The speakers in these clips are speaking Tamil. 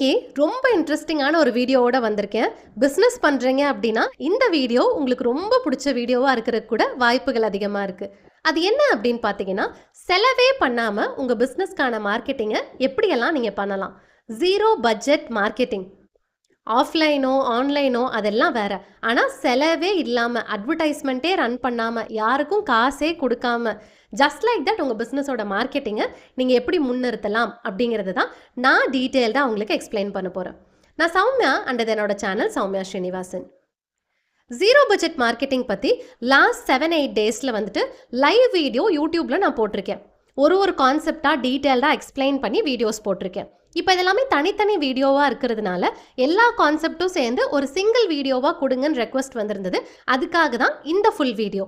இன்னைக்கு ரொம்ப இன்ட்ரெஸ்டிங்கான ஒரு வீடியோவோட வந்திருக்கேன். பிசினஸ் பண்றீங்க அப்படின்னா இந்த வீடியோ உங்களுக்கு ரொம்ப பிடிச்ச வீடியோவா இருக்கிறதுக்கு கூட வாய்ப்புகள் அதிகமா இருக்கு. அது என்ன அப்படின்னு பார்த்தீங்கன்னா, செலவே பண்ணாம உங்க பிசினஸ்க்கான மார்க்கெட்டிங்கை எப்படியெல்லாம் நீங்க பண்ணலாம். Zero budget marketing. ஆஃப்லைனோ ஆன்லைனோ அதெல்லாம் வேற. ஆனால் செலவே இல்லாமல் அட்வர்டைஸ்மெண்ட்டே ரன் பண்ணாமல் யாருக்கும் காசே கொடுக்காம ஜஸ்ட் லைக் தட் உங்கள் பிஸ்னஸோட மார்க்கெட்டிங்கை நீங்கள் எப்படி முன்னிறுத்தலாம் அப்படிங்கிறது தான் நான் டீட்டெயில்டாக உங்களுக்கு எக்ஸ்பிளைன் பண்ண போகிறேன். நான் சௌமியா அண்ட் என்னோட channel Soumya Srinivasan. Zero budget marketing பற்றி லாஸ்ட் 7-8 டேஸில் வந்துட்டு லைவ் வீடியோ யூடியூப்பில் நான் போட்டிருக்கேன். ஒரு கான்செப்டாக டீட்டெயில்டாக எக்ஸ்பிளைன் பண்ணி வீடியோஸ் போட்டிருக்கேன். இப்போ இதெல்லாமே தனித்தனி வீடியோவாக இருக்கிறதுனால எல்லா கான்செப்டும் சேர்ந்து ஒரு சிங்கிள் வீடியோவாக கொடுங்கன்னு ரெக்வஸ்ட் வந்திருந்தது. அதுக்காக தான் இந்த ஃபுல் வீடியோ.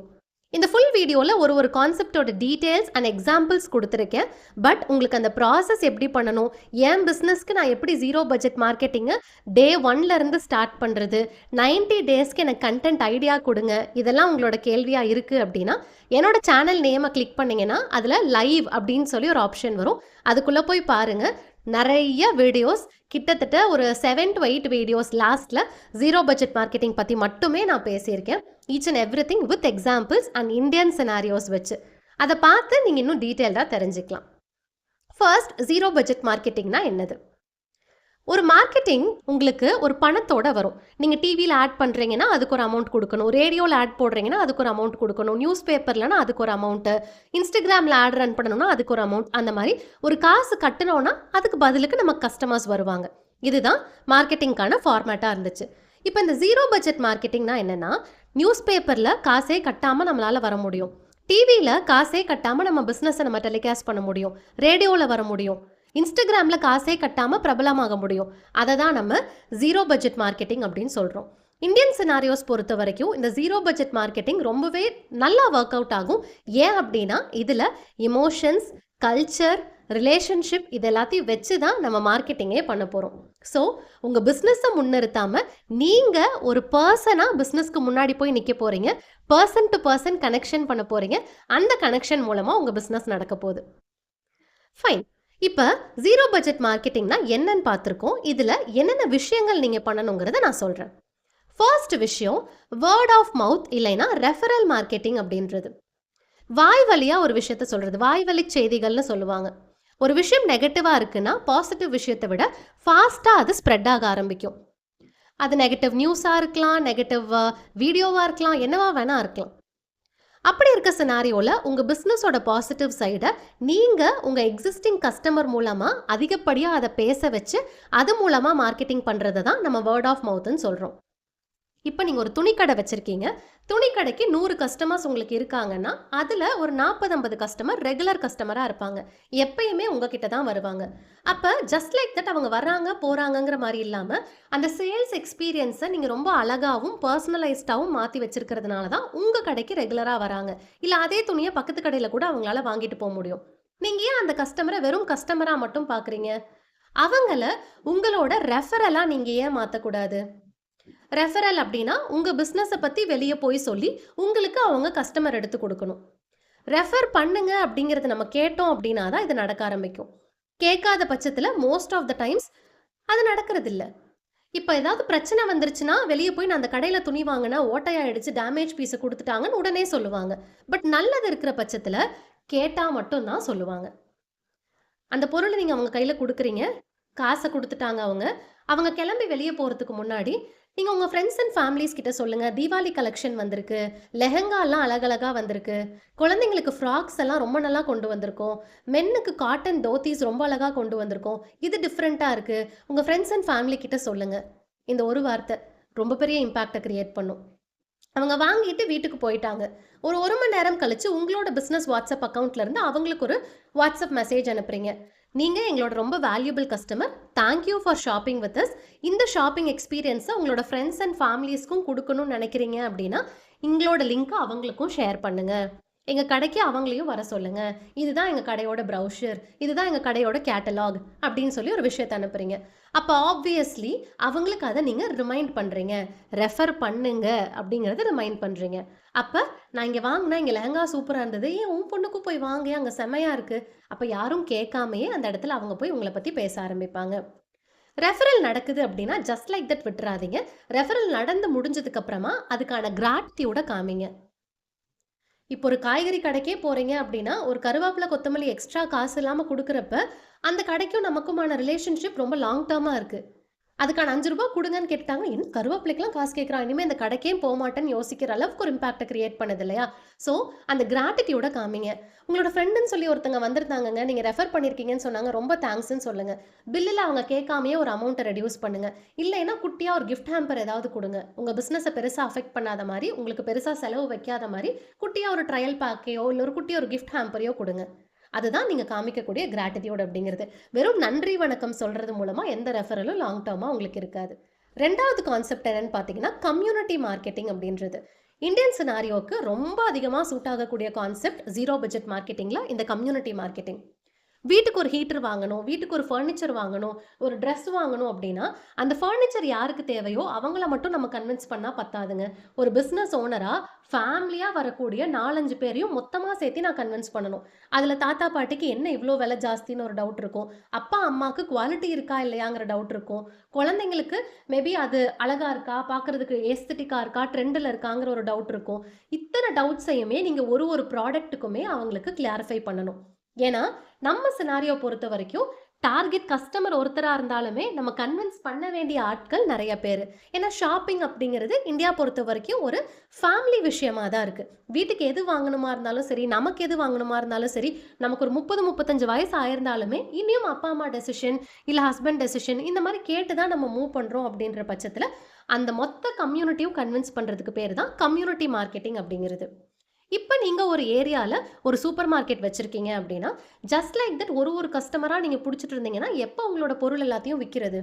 இந்த ஃபுல் வீடியோவில் ஒரு கான்செப்டோட டீட்டெயில்ஸ் அண்ட் எக்ஸாம்பிள்ஸ் கொடுத்துருக்கேன். பட் உங்களுக்கு அந்த ப்ராசஸ் எப்படி பண்ணணும், என் பிஸ்னஸ்க்கு நான் எப்படி ஜீரோ பட்ஜெட் மார்க்கெட்டிங்கை டே 1லேருந்து ஸ்டார்ட் பண்ணுறது, 90 டேஸ்க்கு எனக்கு கண்டென்ட் ஐடியா கொடுங்க, இதெல்லாம் உங்களோட கேள்வியாக இருக்குது அப்படின்னா என்னோட சேனல் நேமை கிளிக் பண்ணிங்கன்னா அதில் லைவ் அப்படின்னு சொல்லி ஒரு ஆப்ஷன் வரும். அதுக்குள்ளே போய் பாருங்கள். நிறைய வீடியோஸ், கிட்டத்தட்ட ஒரு 7 to 8 வீடியோஸ் லாஸ்ட்டில் ஜீரோ பட்ஜெட் மார்க்கெட்டிங் பற்றி மட்டுமே நான் பேசியிருக்கேன். Each and everything with examples and Indian scenarios வச்சு அதை பார்த்து நீங்கள் இன்னும் டீட்டெயில்டாக தெரிஞ்சுக்கலாம். ஃபர்ஸ்ட், ஜீரோ பட்ஜெட் மார்க்கெட்டிங்னா என்னது? ஒரு மார்க்கெட்டிங் உங்களுக்கு ஒரு பணத்தோட வரும். நீங்கள் டிவியில் ஆட் பண்ணுறீங்கன்னா அதுக்கு ஒரு அமௌண்ட் கொடுக்கணும், ரேடியோவில் ஆட் போடுறீங்கன்னா அதுக்கு ஒரு அமௌண்ட் கொடுக்கணும், நியூஸ் பேப்பர்லனா அதுக்கு ஒரு அமௌண்ட்டு, இன்ஸ்டாகிராமில் ஆட் ரன் பண்ணணும்னா அதுக்கு ஒரு அமௌண்ட். அந்த மாதிரி ஒரு காசு கட்டணும்னா அதுக்கு பதிலுக்கு நம்ம கஸ்டமர்ஸ் வருவாங்க. இதுதான் மார்க்கெட்டிங்கான ஃபார்மேட்டாக இருந்துச்சு. இப்போ இந்த ஜீரோ பட்ஜெட் மார்க்கெட்டிங்னா என்னென்னா, நியூஸ் பேப்பரில் காசே கட்டாமல் நம்மளால் வர முடியும், டிவியில் காசே கட்டாமல் நம்ம பிஸ்னஸை நம்ம டெலிகாஸ்ட் பண்ண முடியும், ரேடியோவில் வர முடியும், இன்ஸ்டாகிராமில் காசே கட்டாமல் பிரபலமாக முடியும். அதை தான் நம்ம ஜீரோ பட்ஜெட் மார்க்கெட்டிங் அப்படின்னு சொல்கிறோம். இந்தியன் சினாரியோஸ் பொறுத்த வரைக்கும் இந்த ஜீரோ பட்ஜெட் மார்க்கெட்டிங் ரொம்பவே நல்லா ஒர்க் அவுட் ஆகும். ஏன் அப்படின்னா இதில் இமோஷன்ஸ், கல்ச்சர், ரிலேஷன்ஷிப் இது எல்லாத்தையும் வச்சு தான் நம்ம மார்க்கெட்டிங்கே பண்ண போகிறோம். ஸோ உங்கள் பிஸ்னஸை முன்னிறுத்தாமல் நீங்கள் ஒரு பர்சனாக பிஸ்னஸ்க்கு முன்னாடி போய் நிற்க போகிறீங்க, பர்சன் டு பர்சன் கனெக்ஷன் பண்ண போகிறீங்க. அந்த கனெக்ஷன் மூலமாக உங்கள் பிஸ்னஸ் நடக்க போகுது. ஃபைன். இப்போ ஜீரோ பட்ஜெட் மார்க்கெட்டிங்னா என்னன்னு பார்த்துருக்கோம். இதில் என்னென்ன விஷயங்கள் நீங்கள் பண்ணணுங்கிறத நான் சொல்கிறேன். ஃபர்ஸ்ட் விஷயம், வேர்ட் ஆஃப் மவுத் இல்லைன்னா ரெஃபரல் மார்க்கெட்டிங் அப்படின்றது. வாய் வழியாக ஒரு விஷயத்த சொல்கிறது, வாய் வழி செய்திகள்னு சொல்லுவாங்க. ஒரு விஷயம் நெகட்டிவாக இருக்குன்னா பாசிட்டிவ் விஷயத்தை விட ஃபாஸ்ட்டாக அது ஸ்ப்ரெட் ஆக ஆரம்பிக்கும். அது நெகட்டிவ் நியூஸாக இருக்கலாம், நெகட்டிவ் வீடியோவாக இருக்கலாம், என்னவா வேணால் இருக்கலாம். அப்படி இருக்க சினாரியோவில் உங்கள் பிஸ்னஸோட பாசிட்டிவ் சைடை நீங்கள் உங்கள் எக்ஸிஸ்டிங் கஸ்டமர் மூலமாக அதிகப்படியாக அதை பேச வச்சு அது மூலமாக மார்க்கெட்டிங் பண்ணுறது தான் நம்ம வேர்ட் ஆஃப் மவுத்துன்னு சொல்கிறோம். இப்போ நீங்கள் ஒரு துணிக்கடை வச்சுருக்கீங்க, துணிக்கடைக்கு 100 கஸ்டமர்ஸ் உங்களுக்கு இருக்காங்கன்னா அதில் ஒரு 40-50 கஸ்டமர் ரெகுலர் கஸ்டமராக இருப்பாங்க, எப்பயுமே உங்ககிட்ட தான் வருவாங்க. அப்போ ஜஸ்ட் லைக் தட் அவங்க வர்றாங்க போகிறாங்கங்கிற மாதிரி இல்லாமல் அந்த சேல்ஸ் எக்ஸ்பீரியன்ஸை நீங்கள் ரொம்ப அழகாகவும் பர்சனலைஸ்டாகவும் மாற்றி வச்சுருக்கிறதுனால தான் உங்கள் கடைக்கு ரெகுலராக வராங்க. இல்லை அதே துணியை பக்கத்து கடையில் கூட அவங்களால வாங்கிட்டு போக முடியும். நீங்கள் ஏன் அந்த கஸ்டமரை வெறும் கஸ்டமராக மட்டும் பார்க்குறீங்க? அவங்கள உங்களோட ரெஃபரலாக நீங்கள் ஏன் மாற்றக்கூடாது? ரெஃபரல் அப்படின்னா உங்கள் பிஸ்னஸை பற்றி வெளியே போய் சொல்லி உங்களுக்கு அவங்க கஸ்டமர் எடுத்து கொடுக்கணும். ரெஃபர் பண்ணுங்க அப்படிங்கிறது நம்ம கேட்டோம் அப்படின்னா தான் இது நடக்க ஆரம்பிக்கும். கேட்காத பட்சத்தில் மோஸ்ட் ஆஃப் த டைம்ஸ் அது நடக்கிறது இல்லை. இப்போ ஏதாவது பிரச்சனை வந்துருச்சுன்னா வெளியே போய் நான் அந்த கடையில் துணி வாங்கினா ஓட்டையாயிடுச்சு, டேமேஜ் பீஸை கொடுத்துட்டாங்கன்னு உடனே சொல்லுவாங்க. பட் நல்லது இருக்கிற பட்சத்தில் கேட்டால் மட்டும்தான் சொல்லுவாங்க. அந்த பொருளை நீங்கள் அவங்க கையில் கொடுக்குறீங்க, காசை கொடுத்துட்டாங்க அவங்க கிளம்பி வெளியே போகிறதுக்கு முன்னாடி நீங்கள் உங்கள் ஃப்ரெண்ட்ஸ் அண்ட் ஃபேமிலிஸ் கிட்ட சொல்லுங்கள், தீபாவளி கலெக்ஷன் வந்திருக்கு, லெஹங்காலாம் அழகழகாக வந்திருக்கு, குழந்தைங்களுக்கு ஃப்ராக்ஸ் எல்லாம் ரொம்ப நல்லா கொண்டு வந்திருக்கோம், மென்னுக்கு காட்டன் தோத்தீஸ் ரொம்ப அழகாக கொண்டு வந்திருக்கோம், இது டிஃப்ரெண்ட்டாக இருக்குது, உங்கள் ஃப்ரெண்ட்ஸ் அண்ட் ஃபேமிலி கிட்ட சொல்லுங்கள். இந்த ஒரு வார்த்தை ரொம்ப பெரிய இம்பேக்டை க்ரியேட் பண்ணும். அவங்க வாங்கிட்டு வீட்டுக்கு போயிட்டாங்க. ஒரு மணி நேரம் கழிச்சு உங்களோட பிஸ்னஸ் வாட்ஸ்அப் அக்கௌண்ட்லேருந்து அவங்களுக்கு ஒரு வாட்ஸ்அப் மெசேஜ் அனுப்புறீங்க, நீங்கள் எங்களோட ரொம்ப valuable customer, thank you for shopping with us, இந்த ஷாப்பிங் எக்ஸ்பீரியன்ஸை உங்களோட ஃப்ரெண்ட்ஸ் அண்ட் ஃபேமிலிஸ்க்கும் கொடுக்கணும்னு நினைக்கிறீங்க அப்படின்னா எங்களோட லிங்க்கை அவங்களுக்கும் ஷேர் பண்ணுங்கள், எங்கள் கடைக்கு அவங்களையும் வர சொல்லுங்கள், இதுதான் எங்கள் கடையோட ப்ரௌஷர், இதுதான் எங்கள் கடையோட கேட்டலாக் அப்படின்னு சொல்லி ஒரு விஷயத்தை அனுப்புறீங்க. அப்போ ஆப்வியஸ்லி அவங்களுக்கு அதை நீங்கள் ரிமைண்ட் பண்ணுறீங்க, ரெஃபர் பண்ணுங்க அப்படிங்கிறத ரிமைண்ட் பண்ணுறீங்க. அப்போ நான் இங்கே வாங்கினா இங்கே லெஹங்கா சூப்பராக இருந்தது, ஏன் உன் பொண்ணுக்கும் போய் வாங்க, அங்கே செம்மையாக இருக்குது. அப்போ யாரும் கேட்காமையே அந்த இடத்துல அவங்க போய் உங்களை பற்றி பேச ஆரம்பிப்பாங்க. ரெஃபரல் நடக்குது அப்படின்னா ஜஸ்ட் லைக் தட் விட்டுறாதீங்க. ரெஃபரல் நடந்து முடிஞ்சதுக்கு அப்புறமா அதுக்கான கிராட்டிடியூட காமிங்க. இப்போ ஒரு காய்கறி கடைக்கே போறீங்க அப்படின்னா, ஒரு கருவேப்பில, கொத்தமல்லி எக்ஸ்ட்ரா காசு இல்லாம குடுக்குறப்ப, அந்த கடைக்கும் நமக்குமான ரிலேஷன்ஷிப் ரொம்ப லாங் டர்மா இருக்கு. அதுக்கான ரூ. 5 குடுங்கன்னு கேட்டுட்டாங்க. என்ன கருவேப்பிலைக்கெல்லாம் காசு கேட்குறான். இனிமே இந்த கடைக்கே போமாட்டேன்னு யோசிக்கிற அளவுக்கு ஒரு இம்பாக்ட்ட கிரியேட் பண்ணுது இல்லையா? ஸோ, அந்த கிராட்டிட்யூட காமிங்க. உங்களோட ஃப்ரெண்டுன்னு சொல்லி ஒருத்தங்க வந்திருந்தாங்கங்க. நீங்க ரெஃபர் பண்ணியிருக்கீங்கன்னு சொன்னாங்க. ரொம்ப தேங்க்ஸ்ன்னு சொல்லுங்க. பில்லுல அவங்க கேட்காமயே ஒரு அமௌண்ட்ட ரெடியூஸ் பண்ணுங்க. இல்லைன்னா குட்டியா ஒரு கிஃப்ட் ஹேம்பர் ஏதாவது குடுங்க. உங்க பிசினஸ பெருசா அஃபெக்ட் பண்ணாத மாரி, உங்களுக்கு பெருசா செலவு வைக்காத மாரி, குட்டியா ஒரு ட்ரையல் பேக்கையோ, இல்ல ஒரு குட்டியா ஒரு கிஃப்ட் ஹேம்பரையோ குடுங்க. அதுதான் நீங்க காமிக்கக்கூடிய கிராட்டிட்யூட் அப்படிங்கிறது. வெறும் நன்றி, வணக்கம் சொல்றது மூலமா எந்த ரெஃபரலும் லாங் டர்மா உங்களுக்கு இருக்காது. 2வது கான்செப்ட் என்னன்னு பார்த்தீங்கன்னா, கம்யூனிட்டி மார்க்கெட்டிங் அப்படின்றது. இந்தியன் சினாரியோக்கு ரொம்ப அதிகமா சூட் ஆகக்கூடிய கான்செப்ட் ஜீரோ பட்ஜெட் மார்க்கெட்டிங்ல இந்த கம்யூனிட்டி மார்க்கெட்டிங். வீட்டுக்கு ஒரு ஹீட்டர் வாங்கணும், வீட்டுக்கு ஒரு ஃபர்னிச்சர் வாங்கணும், ஒரு ட்ரெஸ் வாங்கணும் அப்படின்னா, அந்த ஃபர்னிச்சர் யாருக்கு தேவையோ அவங்கள மட்டும் நம்ம கன்வின்ஸ் பண்ணா பத்தாதுங்க. ஒரு பிசினஸ் ஓனரா ஃபேமிலியா வரக்கூடிய 4, 5 பேரையும் மொத்தமா சேர்த்து நான் கன்வின்ஸ் பண்ணணும். அதுல தாத்தா, பாட்டிக்கு என்ன இவ்ளோ விலை ஜாஸ்தின்னு ஒரு டவுட் இருக்கும். அப்பா, அம்மாக்கு குவாலிட்டி இருக்கா இல்லையாங்கிற டவுட் இருக்கும். குழந்தைங்களுக்கு மேபி அது அழகா இருக்கா, பார்க்கறதுக்கு ஏஸ்தெட்டிக்கா இருக்கா, ட்ரெண்ட்ல இருக்காங்கிற ஒரு டவுட் இருக்கும். இத்தன டவுட்ஸையுமே நீங்க ஒரு ஒரு ப்ராடக்ட்டுக்குமே அவங்களுக்கு கிளாரிஃபை பண்ணணும். ஏன்னா, நம்ம சினாரியோ பொறுத்த வரைக்கும், டார்கெட் கஸ்டமர் ஒருத்தரா இருந்தாலுமே, நம்ம கன்வின்ஸ் பண்ண வேண்டிய ஆட்கள் நெறைய பேரு. ஏன்னா, ஷாப்பிங் அப்படிங்கிறது இந்தியா பொறுத்த வரைக்கும் ஒரு ஃபேமிலி விஷயமா தான் இருக்கு. வீட்டுக்கு எது வாங்கணுமா இருந்தாலும் சரி, நமக்கு எது வாங்கணுமா இருந்தாலும் சரி, நமக்கு ஒரு 30, 35 வயசு ஆயிருந்தாலுமே, இன்னியும் அப்பா, அம்மா டெசிஷன், இல்ல ஹஸ்பண்ட் டெசிஷன் இந்த மாரி கேட்டு தான் நம்ம மூவ் பண்றோம் அப்படின்ற பட்சத்துல, அந்த மொத்த கம்யூனிட்டியும் கன்வின்ஸ் பண்றதுக்கு பேரு தான் கம்யூனிட்டி மார்க்கெட்டிங் அப்படிங்கிறது. இப்ப நீங்க ஒரு ஏரியால ஒரு சூப்பர் மார்க்கெட் வச்சிருக்கீங்க அப்படின்னா, ஜஸ்ட் லைக் தட் ஒரு ஒரு கஸ்டமரா நீங்க புடிச்சிட்டு இருந்தீங்கன்னா, எப்ப உங்களோட பொருள் எல்லாத்தையும் விக்கிறது?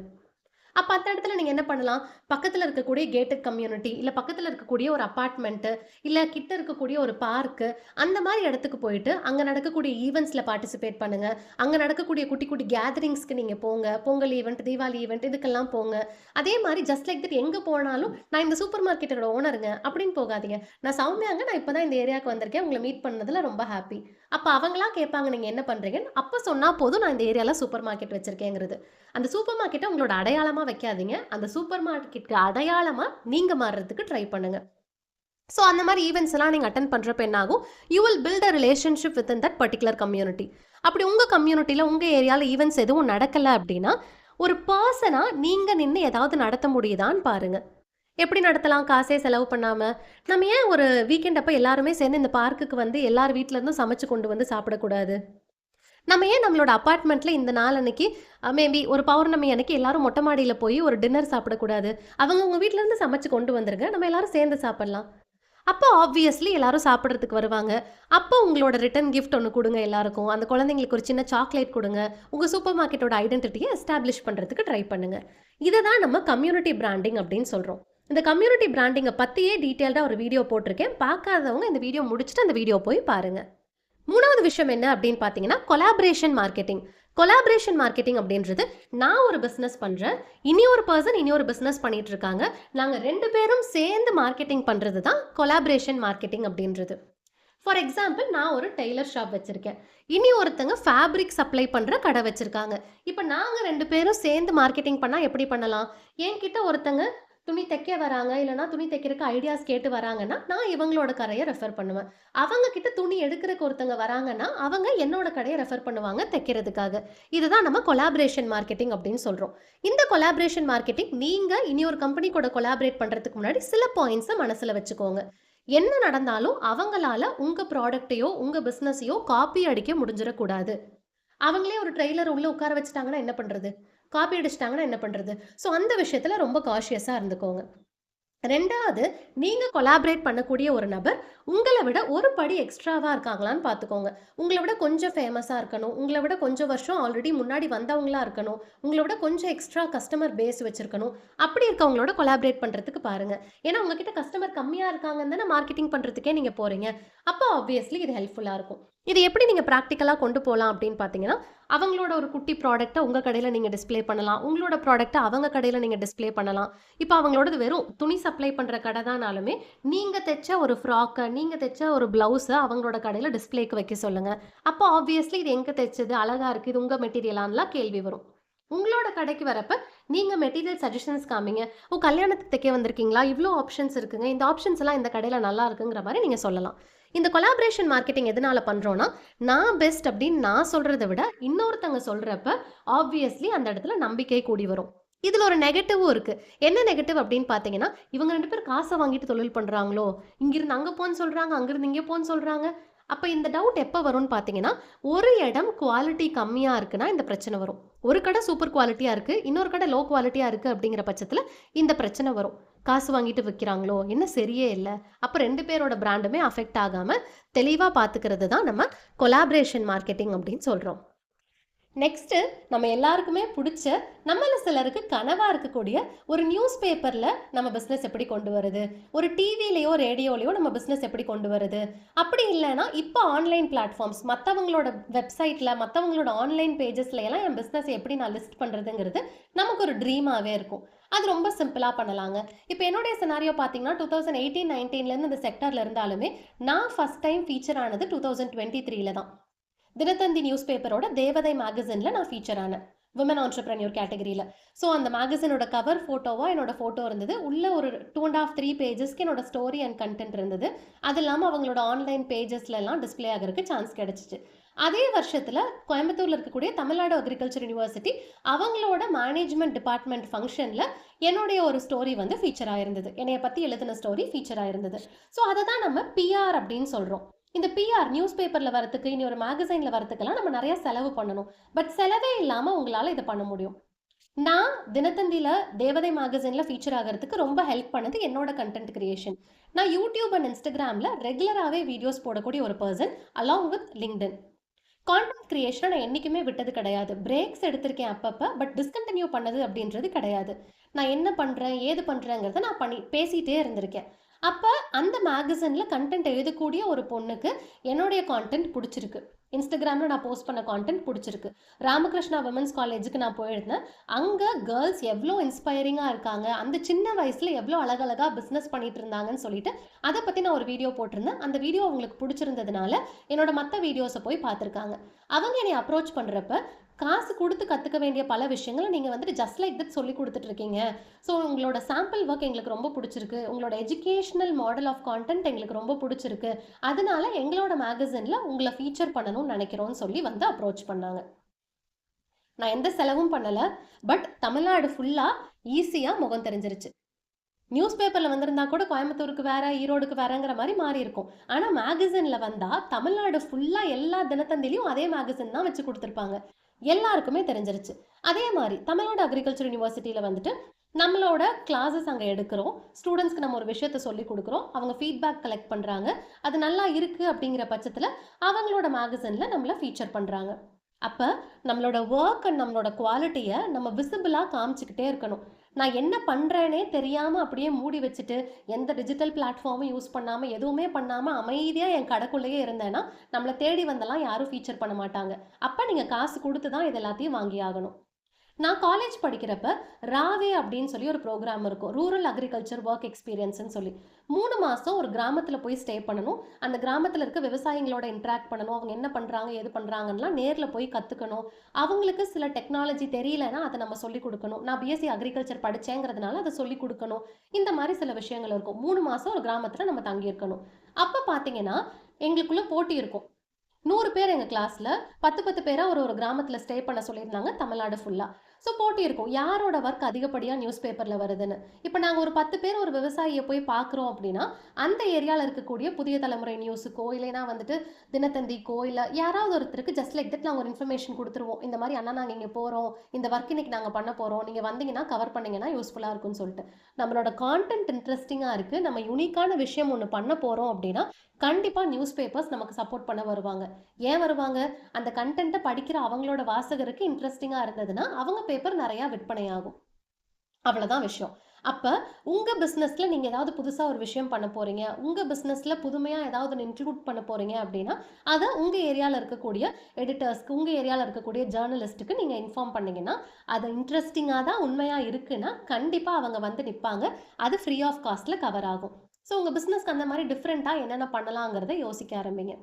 அப்ப அந்த இடத்துல நீங்க என்ன பண்ணலாம்? பக்கத்துல இருக்கக்கூடிய கேட்டட் கம்யூனிட்டி, இல்ல பக்கத்துல இருக்கக்கூடிய ஒரு அபார்ட்மெண்ட், இல்ல கிட்ட இருக்கக்கூடிய ஒரு பார்க், அந்த மாரி இடத்துக்கு போயிட்டு, அங்க நடக்கக்கூடிய ஈவென்ட்ஸ்ல பார்ட்டிசிபேட் பண்ணுங்க. அங்க நடக்கக்கூடிய குட்டி குட்டி கேதரிங்ஸ்க்கு நீங்க போங்க. பொங்கல் ஈவென்ட், தீபாவளி ஈவென்ட் இதுக்கெல்லாம் போங்க. அதே மாரி ஜஸ்ட் லைக் தட் எங்க போனாலும், "நான் இந்த சூப்பர் மார்க்கெட்டோட ஓனருங்க" அப்படின்னு போகாதீங்க. "நான் சௌமியாங்க. நான் இப்ப தான் இந்த ஏரியாவுக்கு வந்திருக்கேன். உங்கள மீட் பண்ணதுல ரொம்ப ஹாப்பி." அப்ப அவங்களா கேட்பாங்க, "நீங்க என்ன பண்றீங்கன்னு?" அப்ப சொன்னா போதும், "நான் இந்த ஏரியால சூப்பர் மார்க்கெட் வச்சிருக்கேங்கிறது." அந்த சூப்பர் மார்க்கெட்ட உங்களோட அடையாளமா வைக்காதீங்க. அந்த சூப்பர் மார்க்கெட்க்கு அடையாளமா நீங்க மாறுறதுக்கு ட்ரை பண்ணுங்க. ஸோ அந்த மாரி ஈவென்ட்ஸ் எல்லாம் நீங்க அட்டெண்ட் பண்றப்ப என்ன ஆகும்? You will build a relationship within that particular community. அப்படி உங்க கம்யூனிட்டில, உங்க ஏரியால ஈவென்ட்ஸ் எதுவும் நடக்கல அப்படின்னா, ஒரு பெர்சனா நீங்க நின்னு ஏதாவது நடத்த முடியுதான்னு பாருங்க. எப்படி நடத்தலாம்? காசே செலவு பண்ணாம. நம்ம ஏன் ஒரு வீக்கெண்ட் அப்ப எல்லாருமே சேர்ந்து இந்த பார்க்குக்கு வந்து எல்லார் வீட்ல இருந்தும் சமைச்சு கொண்டு வந்து சாப்பிடக்கூடாது? நம்ம ஏன் நம்மளோட அபார்ட்மெண்ட்ல இந்த நாள் அன்னைக்கு மேபி ஒரு பௌர்ணமி அன்னைக்கு எல்லாரும் மொட்டை மாடியில போய் ஒரு டின்னர் சாப்பிடக்கூடாது? அவங்கவங்க வீட்ல இருந்து சமைச்சு கொண்டு வந்துருங்க. நம்ம எல்லாரும் சேர்ந்து சாப்பிடலாம். அப்போ ஆப்வியஸ்லி எல்லாரும் சாப்பிடுறதுக்கு வருவாங்க. அப்போ உங்களோட ரிட்டர்ன் கிஃப்ட் ஒண்ணு குடுங்க எல்லாருக்கும். அந்த குழந்தைங்களுக்கு ஒரு சின்ன சாக்லேட் குடுங்க. உங்க சூப்பர் மார்க்கெட்டோட ஐடென்டிட்டிய எஸ்டாப்லிஷ் பண்றதுக்கு ட்ரை பண்ணுங்க. இத தான் நம்ம கம்யூனிட்டி பிராண்டிங் அப்படின்னு சொல்றோம். இந்த கம்யூனிட்டி பிராண்டிங்க பத்தியே டீட்டெயில்டா ஒரு வீடியோ போட்டிருக்கேன். பார்க்காதவங்க இந்த வீடியோ முடிச்சுட்டு அந்த வீடியோ போய் பாருங்க. 3வது விஷயம் என்ன அப்படின்னு பார்த்தீங்கன்னா, கொலாபரேஷன் மார்க்கெட்டிங். கொலாபரேஷன் மார்க்கெட்டிங் அப்படின்றது, நான் ஒரு பிசினஸ் பண்றேன். இனியொரு பெர்சன் இனியொரு பிசினஸ் பண்ணிட்டு இருக்காங்க. நாங்க 2 பேரும் சேர்ந்து மார்க்கெட்டிங் பண்றது தான் கொலாபரேஷன் மார்க்கெட்டிங் அப்படின்றது. ஃபார் எக்ஸாம்பிள் நான் ஒரு டெய்லர் ஷாப் வச்சிருக்கேன். இனி ஒருத்தங்க ஃபேப்ரிக் சப்ளை பண்ற கடை வச்சிருக்காங்க. இப்ப நாங்க 2 பேரும் சேர்ந்து மார்க்கெட்டிங் பண்ணா எப்படி பண்ணலாம்? என்கிட்ட ஒருத்தங்க துணி தைக்க வராங்க, இல்லன்னா துணி தைக்கிறக்கு ஐடியாஸ் கேட்டு வராங்கன்னா, நான் இவங்களோட கடைய ரெஃபர் பண்ணுவேன். அவங்க கிட்ட துணி எடுக்கிறக்கு ஒருத்தங்க வராங்கன்னா, அவங்க என்னோட கடைய ரெஃபர் பண்ணுவாங்க தைக்கிறதுக்காக. இதுதான் நம்ம கொலாபரேஷன் மார்க்கெட்டிங் அப்படின்னு சொல்றோம். இந்த கொலாபரேஷன் மார்க்கெட்டிங் நீங்க இனி ஒரு கம்பெனி கூட கொலாபரேட் பண்றதுக்கு முன்னாடி சில பாயிண்ட்ஸ மனசுல வச்சுக்கோங்க. என்ன நடந்தாலும் அவங்களால உங்க ப்ராடக்ட்டையோ, உங்க பிசினஸையோ காப்பி அடிக்க முடிஞ்சிடக்கூடாது. அவங்களே ஒரு ட்ரெய்லர் உள்ள உட்கார வச்சுட்டாங்கன்னா என்ன பண்றது? காப்பி அடிச்சுட்டாங்கன்னா என்ன பண்றது? ஸோ அந்த விஷயத்துல ரொம்ப காஷியஸா இருந்துக்கோங்க. 2வது, நீங்க கொலாபரேட் பண்ணக்கூடிய ஒரு நபர், உங்கள விட ஒரு படி எக்ஸ்ட்ராவா இருக்காங்களான்னு பார்த்துக்கோங்க. உங்கள விட கொஞ்சம் ஃபேமஸா இருக்கணும். உங்கள விட கொஞ்சம் வருஷம் ஆல்ரெடி முன்னாடி வந்தவங்களா இருக்கணும். உங்கள விட கொஞ்சம் எக்ஸ்ட்ரா கஸ்டமர் பேஸ் வச்சிருக்கணும். அப்படி இருக்கவங்களோட கொலாபரேட் பண்றதுக்கு பாருங்க. ஏன்னா உங்ககிட்ட கஸ்டமர் கம்மியா இருக்காங்கன்னு தானே மார்க்கெட்டிங் பண்றதுக்கே நீங்க போறீங்க. அப்போ ஆப்வியஸ்லி இது ஹெல்ப்ஃபுல்லா இருக்கும். இது எப்படி நீங்க பிராக்டிகலா கொண்டு போலாம் அப்படின்னு பார்த்தீங்கன்னா, அவங்களோட ஒரு குட்டி ப்ராடக்ட்ட உங்க கடையில நீங்க டிஸ்ப்ளே பண்ணலாம். உங்களோட ப்ராடக்ட்ட அவங்க கடையில நீங்க டிஸ்ப்ளே பண்ணலாம். இப்ப அவங்களோடது வெறும் துணி சப்ளை பண்ற கடை தானாலுமே, நீங்க தெச்ச ஒரு ஃப்ராக்க, நீங்க தெச்ச ஒரு ப்ளவுஸ அவங்களோட கடையில டிஸ்ப்ளேக்கு வைக்க சொல்லுங்க. அப்போ ஆப்வியஸ்லி இது எங்க தெச்சது? அழகா இருக்கு. இது உங்க மெட்டீரியலான்லாம் கேள்வி வரும். உங்களோட கடைக்கு வரப்ப நீங்க மெட்டீரியல் சஜஷன்ஸ் காமிங்க. "ஓ! கல்யாணத்துக்கு தைக்க வந்திருக்கீங்களா? இவ்ளோ ஆப்ஷன்ஸ் இருக்குங்க. இந்த ஆப்ஷன்ஸ் எல்லாம் இந்த கடையில நல்லா இருக்குங்கிற மாரி நீங்க சொல்லலாம். இந்த கொலாபரேஷன் மார்க்கெட்டிங் எதனால பண்றோம்னா, நான் பெஸ்ட் அப்படின்னு நான் சொல்றத விட, இன்னொருத்தங்க சொல்றப்ப ஆப்வியஸ்லி அந்த இடத்துல நம்பிக்கை கூடி வரும். இதுல ஒரு நெகட்டிவும் இருக்கு. என்ன நெகட்டிவ் அப்படின்னு பார்த்தீங்கன்னா, இவங்க 2 பேரும் காச வாங்கிட்டு தொழில் பண்றாங்களோ? இங்கிருந்து அங்க போன்னு சொல்றாங்க, அங்கிருந்து இங்க போன்னு சொல்றாங்க. அப்ப இந்த டவுட் எப்ப வரும்னு பார்த்தீங்கன்னா, ஒரு இடம் குவாலிட்டி கம்மியா இருக்குன்னா இந்த பிரச்சனை வரும். ஒரு கடை சூப்பர் குவாலிட்டியா இருக்கு. இன்னொரு கடை லோ குவாலிட்டியா இருக்கு அப்படிங்கிற பட்சத்துல இந்த பிரச்சனை வரும். காசு வாங்கிட்டு விக்கிறாங்களோ! என்ன சரியே இல்ல. அப்ப 2 பேரோட பிராண்டுமே அஃபெக்ட் ஆகாம தெளிவா பார்த்துக்கிறது தான் நம்ம கொலாபரேஷன் மார்க்கெட்டிங் அப்படின்னு சொல்றோம். நெக்ஸ்ட்டு நம்ம எல்லாருக்குமே புடிச்ச, நம்மள சிலருக்கு கனவா இருக்கக்கூடிய ஒரு நியூஸ் பேப்பர்ல நம்ம பிசினஸ் எப்படி கொண்டு வரது? ஒரு டிவிலயோ, ரேடியோலயோ நம்ம பிசினஸ் எப்படி கொண்டு வரது? அப்படி இல்லன்னா, இப்ப ஆன்லைன் பிளாட்ஃபார்ம்ஸ் மத்தவங்களோட வெப்சைட்ல, மத்தவங்களோட ஆன்லைன் பேஜஸ்ல எல்லாம் என் பிசினஸ எப்படி நான் லிஸ்ட் பண்றதுங்கிறது நமக்கு ஒரு ட்ரீமாவே இருக்கும். அது ரொம்ப சிம்பிளா பண்ணலாங்க. இப்ப என்னுடைய சினாரியோ பார்த்தீங்கன்னா, 2018, 19லேருந்து இந்த செக்டார்ல இருந்தாலுமே, நான் ஃபர்ஸ்ட் டைம் ஃபீச்சர் ஆனது 2023ல தான். தினத்தந்தி நியூஸ் பேப்பரோட தேவதை மேகசின்ல நான் ஃபீச்சர் ஆனேன். விமன் ஆண்டர்பிரன்யூர் கேட்டகரியில. ஸோ அந்த மேகசினோட கவர் ஃபோட்டோவா என்னோட ஃபோட்டோ இருந்தது. உள்ள ஒரு 2 1/2 3 பேஜஸ்க்கு என்னோட ஸ்டோரி அண்ட் கண்டென்ட் இருந்தது. அது இல்லாம அவங்களோட ஆன்லைன் பேஜஸ்ல எல்லாம் டிஸ்ப்ளே ஆகறதுக்கு சான்ஸ் கிடைச்சுச்சு. அதே வருஷத்துல கோயம்புத்தூர்ல இருக்கக்கூடிய தமிழ்நாடு அக்ரிகல்ச்சர் யுனிவர்சிட்டி அவங்களோட மேனேஜ்மெண்ட் டிபார்ட்மெண்ட் ஃபங்ஷன்ல என்னுடைய ஒரு ஸ்டோரி வந்து ஃபீச்சர் ஆயிருந்தது. என்னைய பத்தி எழுதின ஸ்டோரி ஃபீச்சர் ஆயிருந்தது. ஸோ அதை தான் நம்ம பிஆர் அப்படின்னு சொல்றோம். இந்த பிஆர் நியூஸ் பேப்பர்ல வரதுக்கு, இனி ஒரு மேகசைன்ல வரதுக்கெல்லாம் நம்ம நிறைய செலவு பண்ணணும். பட் செலவே இல்லாம உங்களால இதை பண்ண முடியும். நான் தினத்தந்தில தேவதை மேகசின்ல ஃபீச்சர் ஆகிறதுக்கு ரொம்ப ஹெல்ப் பண்ணது என்னோட கண்டென்ட் கிரியேஷன். நான் யூடியூப் அண்ட் இன்ஸ்டாகிராம்ல ரெகுலராகவே வீடியோஸ் போடக்கூடிய ஒரு person along with LinkedIn. Content கிரியேஷனை நான் என்னைக்குமே விட்டது கிடையாது. பிரேக்ஸ் எடுத்திருக்கேன் அப்பப்ப. பட் டிஸ்கண்டினியூ பண்ணது அப்படின்றது கிடையாது. நான் என்ன பண்றேன், ஏது பண்றேங்கிறத நான் பேசிட்டே இருந்திருக்கேன். அப்ப அந்த மேகசின்ல கண்டென்ட் எழுதக்கூடிய ஒரு பொண்ணுக்கு என்னுடைய கான்டென்ட் பிடிச்சிருக்கு. இன்ஸ்டாகிராம்ல நான் போஸ்ட் பண்ண கான்டென்ட் பிடிச்சிருக்கு. ராமகிருஷ்ணா விமன்ஸ் காலேஜுக்கு நான் போயிருந்தேன். அங்க கேர்ள்ஸ் எவ்வளோ இன்ஸ்பைரிங்கா இருக்காங்க. அந்த சின்ன வயசுல எவ்வளோ அழகழகா பிசினஸ் பண்ணிட்டு இருந்தாங்கன்னு சொல்லிட்டு அதை பத்தி நான் ஒரு வீடியோ போட்டிருந்தேன். அந்த வீடியோ அவங்களுக்கு பிடிச்சிருந்ததுனால என்னோட மற்ற வீடியோஸை போய் பார்த்துருக்காங்க. அவங்க என்னை அப்ரோச் பண்றப்ப காசு கொடுத்து கத்துக்க வேண்டிய பல விஷயங்களை நீங்க வந்துட்டு ஜஸ்ட் லைக் தட் சொல்லி கொடுத்துட்டு இருக்கீங்க. ஸோ உங்களோட சாம்பிள் ஒர்க் எங்களுக்கு ரொம்ப பிடிச்சிருக்கு. உங்களோட எஜுகேஷனல் மாடல் ஆஃப் கான்டென்ட் எங்களுக்கு ரொம்ப பிடிச்சிருக்கு. அதனால எங்களோட மேகசின்ல உங்களை ஃபீச்சர் பண்ணணும்னு நினைக்கிறோம்னு சொல்லி வந்து அப்ரோச் பண்ணாங்க. நான் எந்த செலவும் பண்ணல. பட் தமிழ்நாடு ஃபுல்லா ஈஸியா முகம் தெரிஞ்சிருச்சு. நியூஸ் பேப்பர்ல வந்திருந்தா கூட கோயம்புத்தூருக்கு வேற, ஈரோடுக்கு வேறங்கிற மாதிரி மாறி இருக்கும். ஆனா மேகசின்ல வந்தா தமிழ்நாடு ஃபுல்லா எல்லா தினத்தந்திலையும் அதே மேகசின் தான் வச்சு கொடுத்துருப்பாங்க. எல்லாருக்குமே தெரிஞ்சிருச்சு. அதே மாதிரி தமிழ்நாடு அக்ரிகல்ச்சர் யூனிவர்சிட்டியில வந்துட்டு நம்மளோட கிளாஸஸ் அங்கே எடுக்கிறோம். ஸ்டூடெண்ட்ஸ்க்கு நம்ம ஒரு விஷயத்த சொல்லி கொடுக்குறோம். அவங்க ஃபீட்பேக் கலெக்ட் பண்ணுறாங்க. அது நல்லா இருக்கு அப்படிங்கிற பட்சத்தில் அவங்களோட மேகசினில் நம்மளை ஃபீச்சர் பண்ணுறாங்க. அப்போ நம்மளோட ஒர்க் அண்ட் நம்மளோட குவாலிட்டியை நம்ம விசிபிளாக காமிச்சிக்கிட்டே இருக்கணும். நான் என்ன பண்ணுறேனே தெரியாமல் அப்படியே மூடி வச்சுட்டு எந்த டிஜிட்டல் பிளாட்ஃபார்மும் யூஸ் பண்ணாமல் எதுவுமே பண்ணாமல் அமைதியாக என் கடைக்குள்ளேயே இருந்தேன்னா நம்மளை தேடி வந்தெல்லாம் யாரும் ஃபீச்சர் பண்ண மாட்டாங்க. அப்போ நீங்கள் காசு கொடுத்து தான் இது எல்லாத்தையும் வாங்கி ஆகணும். நான் காலேஜ் படிக்கிறப்ப ராவே அப்படின்னு சொல்லி ஒரு ப்ரோக்ராம் இருக்கும். ரூரல் அக்ரிகல்ச்சர் ஒர்க் எக்ஸ்பீரியன்ஸ்னு சொல்லி 3 மாதம் ஒரு கிராமத்தில் போய் ஸ்டே பண்ணணும். அந்த கிராமத்தில் இருக்க விவசாயிகளோட இன்ட்ராக்ட் பண்ணணும். அவங்க என்ன பண்ணுறாங்க எது பண்ணுறாங்கலாம் நேரில் போய் கற்றுக்கணும். அவங்களுக்கு சில டெக்னாலஜி தெரியலன்னா அதை நம்ம சொல்லிக் கொடுக்கணும். நான் பிஎஸ்சி அக்ரிகல்ச்சர் படித்தேங்கிறதுனால அதை சொல்லிக் கொடுக்கணும். இந்த மாதிரி சில விஷயங்கள் இருக்கும். 3 மாதம் ஒரு கிராமத்தில் நம்ம தங்கியிருக்கணும். அப்போ பார்த்தீங்கன்னா எங்களுக்குள்ள போட்டி இருக்கும். 100 பேர் எங்கள் கிளாஸில் 10 பேராக ஒரு கிராமத்தில் ஸ்டே பண்ண சொல்லியிருந்தாங்க தமிழ்நாடு ஃபுல்லாக. ஸோ போட்டி இருக்கும். யாரோட ஒர்க் அதிகப்படியாக நியூஸ் பேப்பரில் வருதுன்னு. இப்போ நாங்கள் ஒரு 10 பேர் ஒரு விவசாயியை போய் பார்க்குறோம் அப்படின்னா அந்த ஏரியாவில் இருக்கக்கூடிய புதிய தலைமுறை நியூஸுக்கோ இல்லைனா வந்துட்டு தினத்தந்திக்கோ இல்லை யாராவது ஒருத்தருக்கு ஜஸ்ட் லைக் தட் நாங்கள் ஒரு இன்ஃபர்மேஷன் கொடுத்துருவோம். இந்த மாதிரி அண்ணா நாங்கள் இங்கே போகிறோம், இந்த ஒர்க் இன்னைக்கு நாங்கள் பண்ண போகிறோம், நீங்கள் வந்தீங்கன்னா கவர் பண்ணிங்கன்னா யூஸ்ஃபுல்லாக இருக்கும்னு சொல்லிட்டு. நம்மளோட கான்டென்ட் இன்ட்ரெஸ்டிங்காக இருக்குது, நம்ம யூனிக்கான விஷயம் ஒன்று பண்ண போகிறோம் அப்படின்னா கண்டிப்பாக நியூஸ் பேப்பர்ஸ் நமக்கு சப்போர்ட் பண்ண வருவாங்க. ஏன் வருவாங்க? அந்த கண்டென்ட்டை படிக்கிற அவங்களோட வாசகருக்கு இன்ட்ரெஸ்டிங்காக இருந்ததுன்னா அவங்க பேப்பர் நிறையா விற்பனை ஆகும். அவ்வளோதான் விஷயம். அப்போ உங்கள் பிஸ்னஸில் நீங்கள் ஏதாவது புதுசாக ஒரு விஷயம் பண்ண போகிறீங்க, உங்கள் பிஸ்னஸில் புதுமையாக ஏதாவது ஒன்று இன்க்ளூட் பண்ண போகிறீங்க அப்படின்னா அதை உங்கள் ஏரியாவில் இருக்கக்கூடிய எடிட்டர்ஸ்க்கு, உங்கள் ஏரியாவில் இருக்கக்கூடிய ஜேர்னலிஸ்ட்டுக்கு நீங்கள் இன்ஃபார்ம் பண்ணிங்கன்னா அது இன்ட்ரெஸ்டிங்காக தான் உண்மையாக இருக்குன்னா கண்டிப்பாக அவங்க வந்து நிற்பாங்க. அது ஃப்ரீ ஆஃப் காஸ்ட்டில் கவர் ஆகும். ஸோ உங்கள் பிஸ்னஸ்க்கு அந்த மாதிரி டிஃப்ரெண்ட்டாக என்னென்ன பண்ணலாங்கிறத யோசிக்க ஆரம்பிங்க.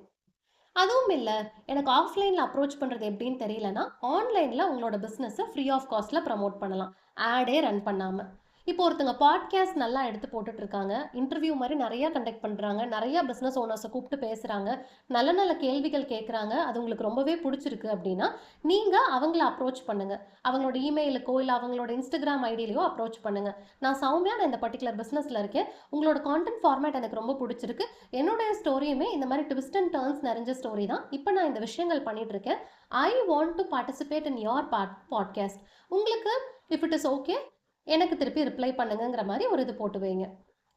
அதுவும் இல்ல, எனக்கு ஆஃப்லைன்ல அப்ரோச் பண்றது எப்படின்னு தெரியலன்னா, ஆன்லைன்ல உங்களோட பிசினஸ ஃப்ரீ ஆஃப் காஸ்ட்ல ப்ரமோட் பண்ணலாம். ஆடே ரன் பண்ணாம. இப்போ ஒருத்தங்க பாட்காஸ்ட் நல்லா எடுத்து போட்டுட்டு இருக்காங்க. இன்டர்வியூ மாரி நெறைய கண்டக்ட் பண்றாங்க. நெறைய பிசினஸ் ஓனர்ஸ கூப்பிட்டு பேசுறாங்க. நல்ல நல்ல கேள்விகள் கேட்கறாங்க. அது உங்களுக்கு ரொம்பவே புடிச்சிருக்கு அப்படின்னா, நீங்க அவங்கள அப்ரோச் பண்ணுங்க. அவங்களோட இமெயிலுக்கோ, இல்ல அவங்களோட Instagram ஐடியிலயோ அப்ரோச் பண்ணுங்க. நான் இந்த பர்ட்டிகுலர் பிசினஸ்ல இருக்கேன். உங்களோட கான்டென்ட் ஃபார்மேட் எனக்கு ரொம்ப புடிச்சிருக்கு. என்னுடைய ஸ்டோரியுமே இந்த மாதிரி ட்விஸ்ட் அண்ட் டர்ன்ஸ் நிறைஞ்ச ஸ்டோரி தான். இப்போ நான் இந்த விஷயங்கள் பண்ணிட்டு இருக்கேன். I want to participate in your podcast. உங்களுக்கு இஃப் இட் இஸ் ஓகே, எனக்கு திருப்பி ரிப்ளை பண்ணுங்கிற மாதிரி ஒரு இது போட்டு வைங்க.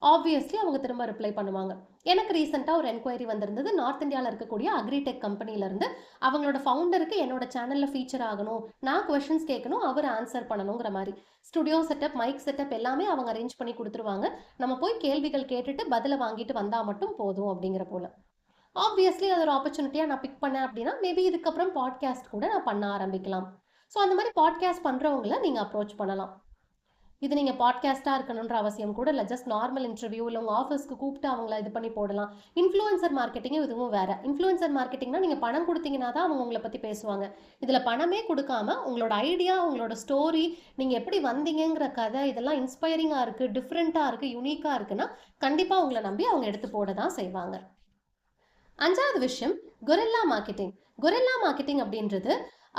ஆப்வியஸ்லி அவங்க திரும்ப ரிப்ளை பண்ணுவாங்க. எனக்கு ரீசெண்டாக ஒரு என்கொயரி வந்திருந்தது. நார்த் இந்தியாவில் இருக்கக்கூடிய அக்ரிடெக் கம்பெனிலேருந்து. அவங்களோட ஃபவுண்டருக்கு என்னோட சேனலில் ஃபீச்சர் ஆகணும், நான் கொஷின்ஸ் கேட்கணும், அவர் ஆன்சர் பண்ணணுங்கிற மாதிரி. ஸ்டுடியோ செட்டப், மைக் செட்டப் எல்லாமே அவங்க அரேஞ்ச் பண்ணி கொடுத்துருவாங்க. நம்ம போய் கேள்விகள் கேட்டுட்டு பதிலை வாங்கிட்டு வந்தால் மட்டும் போதும் அப்படிங்கிற போல. ஆப்வியஸ்லி அது ஒரு ஆப்பர்ச்சுனிட்டியாக நான் பிக் பண்ணேன் அப்படின்னா, மேபி இதுக்கப்புறம் பாட்காஸ்ட் கூட நான் பண்ண ஆரம்பிக்கலாம். ஸோ அந்த மாதிரி பாட்காஸ்ட் பண்ணுறவங்கள நீங்கள் அப்ரோச் பண்ணலாம். இது நீங்க பாட்காஸ்டா இருக்கணுன்ற அவசியம் கூட இல்ல. ஜஸ்ட் நார்மல் இன்டர்வியூ, இல்ல உங்க ஆஃபீஸ்க்கு கூப்பிட்டு அவங்கள இது பண்ணி போடலாம். இன்ஃப்ளூயன்சர் மார்க்கெட்டிங் இதுவும் வேற. இன்ஃப்ளூயன்சர் மார்க்கெட்டிங்னா நீங்க பணம் கொடுத்தீங்கன்னா தான் அவங்க உங்களை பத்தி பேசுவாங்க. இதுல பணமே கொடுக்காம உங்களோட ஐடியா, உங்களோட ஸ்டோரி, நீங்க எப்படி வந்தீங்கங்கிற கதை, இதெல்லாம் இன்ஸ்பைரிங்கா இருக்கு, டிஃப்ரெண்டா இருக்கு, யுனிக்கா இருக்குன்னா கண்டிப்பா உங்களை நம்பி அவங்க எடுத்து போட தான் செய்வாங்க. 5வது விஷயம், கொரில்லா மார்க்கெட்டிங். கொரில்லா மார்க்கெட்டிங் அப்படின்றது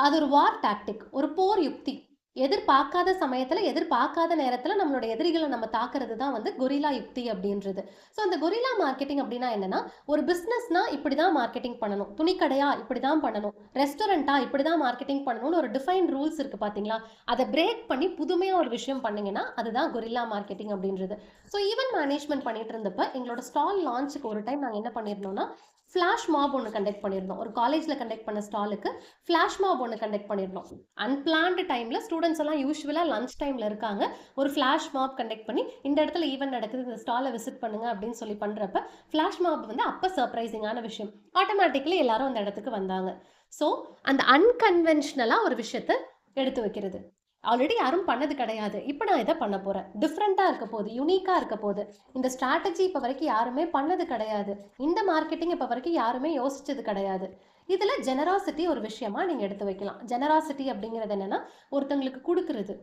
அது ஒரு வார் டாக்டிக், ஒரு போர் யுக்தி. எதிர்பார்க்காத சமயத்துல, எதிர்பார்க்காத நேரத்துல நம்மளோட எதிரிகளை நம்ம தாக்குறது தான் வந்து கொரில்லா யுக்தி அப்படின்றது. ஸோ அந்த கொரில்லா மார்க்கெட்டிங் அப்படின்னா என்னன்னா, ஒரு பிசினஸ்னா இப்படிதான் மார்க்கெட்டிங் பண்ணணும், துணிக்கடையா இப்படிதான் பண்ணணும், ரெஸ்டாரண்டா இப்படிதான் மார்க்கெட்டிங் பண்ணணும்னு ஒரு டிஃபைன் ரூல்ஸ் இருக்கு பாத்தீங்களா? அதை பிரேக் பண்ணி புதுமையா ஒரு விஷயம் பண்ணீங்கன்னா அதுதான் கொரில்லா மார்க்கெட்டிங் அப்படின்றது. ஸோ ஈவென்ட் மேனேஜ்மெண்ட் பண்ணிட்டு இருந்தப்ப எங்களோட ஸ்டால் லான்ச்சுக்கு ஒரு டைம் நாங்கள் என்ன பண்ணியிருந்தோம்னா, ஃப்ளாஷ் மாப் ஒன்று கண்டக்ட் பண்ணியிருந்தோம். ஒரு காலேஜில் கண்டக்ட் பண்ண ஸ்டாலுக்கு ஃப்ளாஷ் மாப் ஒன்று கண்டக்ட் பண்ணியிருந்தோம். அன்பிளான்டு டைமில் ஸ்டூடெண்ட்ஸ் எல்லாம் யூஸ்வலாக லஞ்ச் டைமில் இருக்காங்க. ஒரு ஃப்ளாஷ் மாப் கண்டக்ட் பண்ணி இந்த இடத்துல ஈவெண்ட் நடக்குது, இந்த ஸ்டாலை விசிட் பண்ணுங்க அப்படின்னு சொல்லி பண்ணுறப்ப ஃப்ளாஷ் மாப் வந்து அப்போ சர்ப்ரைசிங்கான விஷயம். ஆட்டோமேட்டிக்கலி எல்லாரும் அந்த இடத்துக்கு வந்தாங்க. ஸோ அந்த அன்கன்வென்ஷனலாக ஒரு விஷயத்தை எடுத்து வைக்கிறது. ஆல்ரெடி யாரும் பண்ணது கிடையாது, இப்போ நான் இதை பண்ண போகிறேன், டிஃப்ரெண்ட்டாக இருக்க போகுது, யூனிக்காக இருக்க போகுது, இந்த ஸ்ட்ராட்டஜி இப்போ வரைக்கும் யாருமே பண்ணது கிடையாது, இந்த மார்க்கெட்டிங் இப்போ வரைக்கும் யாருமே யோசிச்சது கிடையாது. இதில் ஜெனராசிட்டி ஒரு விஷயமா நீங்கள் எடுத்து வைக்கலாம். ஜெனராசிட்டி அப்படிங்கிறது என்னென்னா, ஒருத்தங்களுக்கு கொடுக்கறது.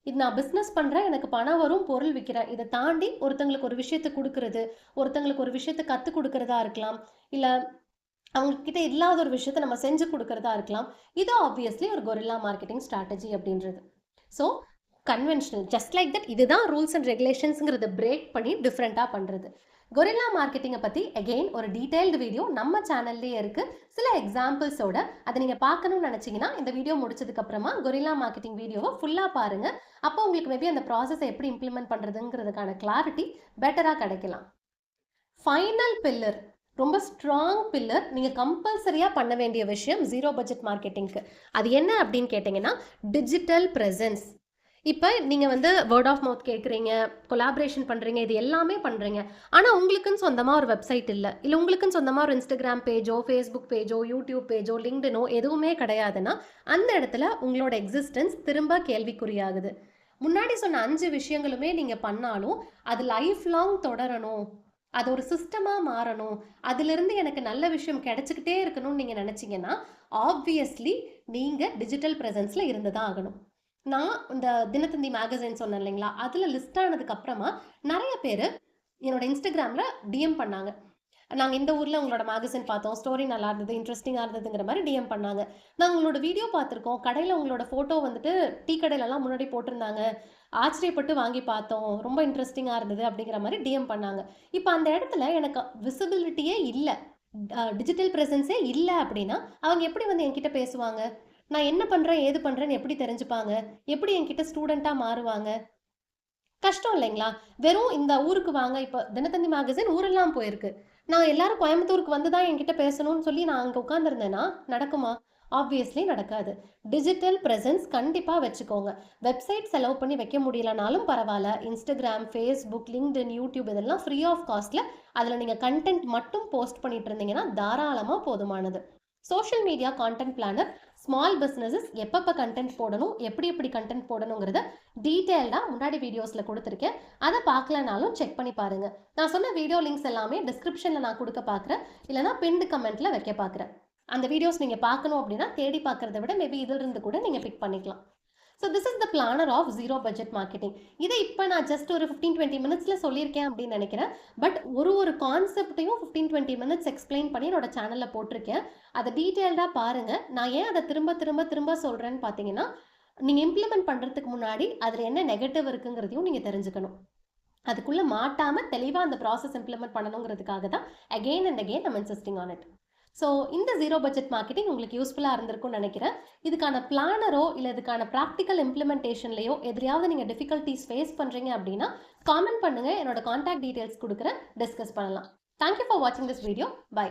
இது நான் பிஸ்னஸ் பண்ணுறேன், எனக்கு பணம் வரும், பொருள் விற்கிறேன், இதை தாண்டி ஒருத்தங்களுக்கு ஒரு விஷயத்தை கொடுக்கறது, ஒருத்தங்களுக்கு ஒரு விஷயத்தை கற்றுக் கொடுக்கறதா இருக்கலாம், இல்லை அவங்கக்கிட்ட இல்லாத ஒரு விஷயத்தை நம்ம செஞ்சு கொடுக்கறதா இருக்கலாம். இது ஆப்வியஸ்லி ஒரு கொரில்லா மார்க்கெட்டிங் ஸ்ட்ராட்டஜி அப்படின்றது. So conventional, just like that, இதுதான் ரூல்ஸ் அண்ட் ரெகுலேஷன்ஸுங்கிறத பிரேக் பண்ணி டிஃப்ரெண்ட்டாக பண்ணுறது. கொரில்லா மார்க்கெட்டிங்கை பற்றி அகெயின் ஒரு டீடைல்டு வீடியோ நம்ம சேனல்லேயே இருக்குது, சில எக்ஸாம்பிள்ஸோட. அதை நீங்கள் பார்க்கணும்னு நினச்சிங்கன்னா இந்த வீடியோ முடிச்சதுக்கப்புறமா கொரில்லா மார்க்கெட்டிங் வீடியோவை ஃபுல்லாக பாருங்கள். அப்போ உங்களுக்கு மேபி அந்த ப்ராசஸை எப்படி இம்ப்ளிமெண்ட் பண்ணுறதுங்கிறதுக்கான கிளாரிட்டி பெட்டராக கிடைக்கலாம். ஃபைனல் பில்லர், ரொம்ப ஸ்ட்ராங் பில்லர், நீங்கள் கம்பல்சரியாக பண்ண வேண்டிய விஷயம் ஜீரோ பட்ஜெட் மார்க்கெட்டிங்க்கு. அது என்ன அப்படின்னு கேட்டிங்கன்னா, டிஜிட்டல் ப்ரெசன்ஸ். இப்போ நீங்கள் வந்து வேர்ட் ஆஃப் மவுத் கேட்குறீங்க, கொலாபரேஷன் பண்ணுறீங்க, இது எல்லாமே பண்ணுறீங்க. ஆனால் உங்களுக்குன்னு சொந்தமாக ஒரு வெப்சைட் இல்லை உங்களுக்குன்னு சொந்தமாக ஒரு இன்ஸ்டாகிராம் பேஜோ, ஃபேஸ்புக் பேஜோ, யூடியூப் பேஜோ, லிங்க்டினோ எதுவுமே கிடையாதுன்னா அந்த இடத்துல உங்களோட எக்ஸிஸ்டன்ஸ் திரும்ப கேள்விக்குறியாகுது. முன்னாடி சொன்ன 5 விஷயங்களுமே நீங்கள் பண்ணாலும் அது லைஃப் லாங் தொடரணும், அது ஒரு சிஸ்டமாக மாறணும், அதிலிருந்து எனக்கு நல்ல விஷயம் கிடைச்சிக்கிட்டே இருக்கணும்னு நீங்கள் நினச்சிங்கன்னா ஆப்வியஸ்லி நீங்கள் டிஜிட்டல் ப்ரெசன்ஸில் இருந்து தான் ஆகணும். நான் இந்த தினத்தந்தி மேகசின் சொன்னேன் இல்லைங்களா, அதில் லிஸ்ட் ஆனதுக்கு அப்புறமா நிறைய பேர் என்னோட இன்ஸ்டாகிராமில் டிஎம் பண்ணாங்க. நாங்கள் இந்த ஊரில் உங்களோட மேகசின் பார்த்தோம், ஸ்டோரி நல்லா இருந்தது, இன்ட்ரெஸ்டிங்காக இருந்ததுங்கிற மாதிரி டிஎம் பண்ணாங்க. நாங்கள் உங்களோட வீடியோ பார்த்துருக்கோம், கடையில் உங்களோட ஃபோட்டோ வந்துட்டு டீ கடையிலலாம் முன்னாடி போட்டிருந்தாங்க, ஆச்சரியப்பட்டு வாங்கி பார்த்தோம், ரொம்ப இன்ட்ரெஸ்டிங்காக இருந்தது அப்படிங்கிற மாதிரி டிஎம் பண்ணாங்க. இப்போ அந்த இடத்துல எனக்கு விசிபிலிட்டியே இல்லை, டிஜிட்டல் ப்ரெசன்ஸே இல்லை அப்படின்னா அவங்க எப்படி வந்து என்கிட்ட பேசுவாங்க? நான் என்ன பண்ணுறேன், ஏது பண்ணுறேன்னு எப்படி தெரிஞ்சுப்பாங்க? எப்படி என்கிட்ட ஸ்டூடெண்ட்டாக மாறுவாங்க? கஷ்டம் இல்லைங்களா? வெறும் இந்த ஊருக்கு வாங்க, இப்போ தினத்தந்தி மேகசின் ஊரெல்லாம் போயிருக்கு, நான் எல்லாரும் கோயம்புத்தூருக்கு வந்து தான் என்கிட்ட பேசணும்னு சொல்லி நான் அங்கே உட்காந்துருந்தேன்னா நடக்குமா? ஆப்வியஸ்லி நடக்காது. டிஜிட்டல் ப்ரெசன்ஸ் கண்டிப்பாக வச்சுக்கோங்க. வெப்சைட் செலவு பண்ணி வைக்க முடியலனாலும் பரவாயில்ல, இன்ஸ்டாகிராம், ஃபேஸ்புக், லிங்க்டின், யூடியூப் இதெல்லாம் ஃப்ரீ ஆஃப் காஸ்ட்டில் அதில் நீங்கள் கண்டென்ட் மட்டும் போஸ்ட் பண்ணிட்டு இருந்தீங்கன்னா தாராளமாக போதுமானது. Social media content planar, small businesses எப்பப்போ கண்டென்ட் போடணும், எப்படி எப்படி கண்டென்ட் போடணுங்கிறத டீட்டெயில்டாக முன்னாடி வீடியோஸில் கொடுத்துருக்கேன். அதை பார்க்கலனாலும் செக் பண்ணி பாருங்கள். நான் சொன்ன வீடியோ லிங்க்ஸ் எல்லாமே டிஸ்கிரிப்ஷனில் நான் கொடுக்க பார்க்குறேன், இல்லைனா பின்டு கமெண்ட்டில் வைக்க பார்க்குறேன். அந்த வீடியோஸ் நீங்கள் பார்க்கணும் அப்படின்னா தேடி பார்க்குறத விட மேபி இதிலிருந்து கூட நீங்கள் பிக் பண்ணிக்கலாம். So this is the planner of zero budget marketing. இதை இப்போ நான் ஜஸ்ட் ஒரு 15-20 மினிட்ஸில் சொல்லியிருக்கேன் அப்படின்னு நினைக்கிறேன். பட் ஒரு கான்செப்டையும் 15-20 மினிட்ஸ் எக்ஸ்பிளைன் பண்ணி என்னோட சேனலில் போட்டிருக்கேன். அதை டீட்டெயில்டாக பாருங்கள். நான் ஏன் அதை திரும்ப திரும்ப திரும்ப சொல்கிறேன்னு பார்த்தீங்கன்னா, நீங்கள் இம்ப்ளிமெண்ட் பண்ணுறதுக்கு முன்னாடி அதில் என்ன நெகட்டிவ் இருக்குங்கிறதையும் நீங்கள் தெரிஞ்சுக்கணும். அதுக்குள்ளே மாட்டாமல் தெளிவாக அந்த ப்ராசஸ் இம்ப்ளிமெண்ட் பண்ணணுங்கிறதுக்காக தான் அகெயின் அண்ட் அகெயின் நம்ம இன்சிஸ்டிங் ஆன் இட். ஸோ இந்த ஜீரோ பட்ஜெட் மார்க்கெட்டிங் உங்களுக்கு யூஸ்ஃபுல்லாக இருந்திருக்கும்னு நினைக்கிறேன். இதுக்கான பிளானரோ இல்லை இதுக்கான ப்ராக்டிக்கல் இம்ப்ளிமெண்டேஷன்லையோ எதிரையாவது நீங்கள் டிஃபிகல்ட்டிஸ் ஃபேஸ் பண்ணுறீங்க அப்படின்னா காமெண்ட் பண்ணுங்கள். என்னோட கான்டாக்ட் டீட்டெயில்ஸ் கொடுக்குறேன், டிஸ்கஸ் பண்ணலாம். தேங்க்யூ ஃபார் வாட்சிங் திஸ் வீடியோ. பை.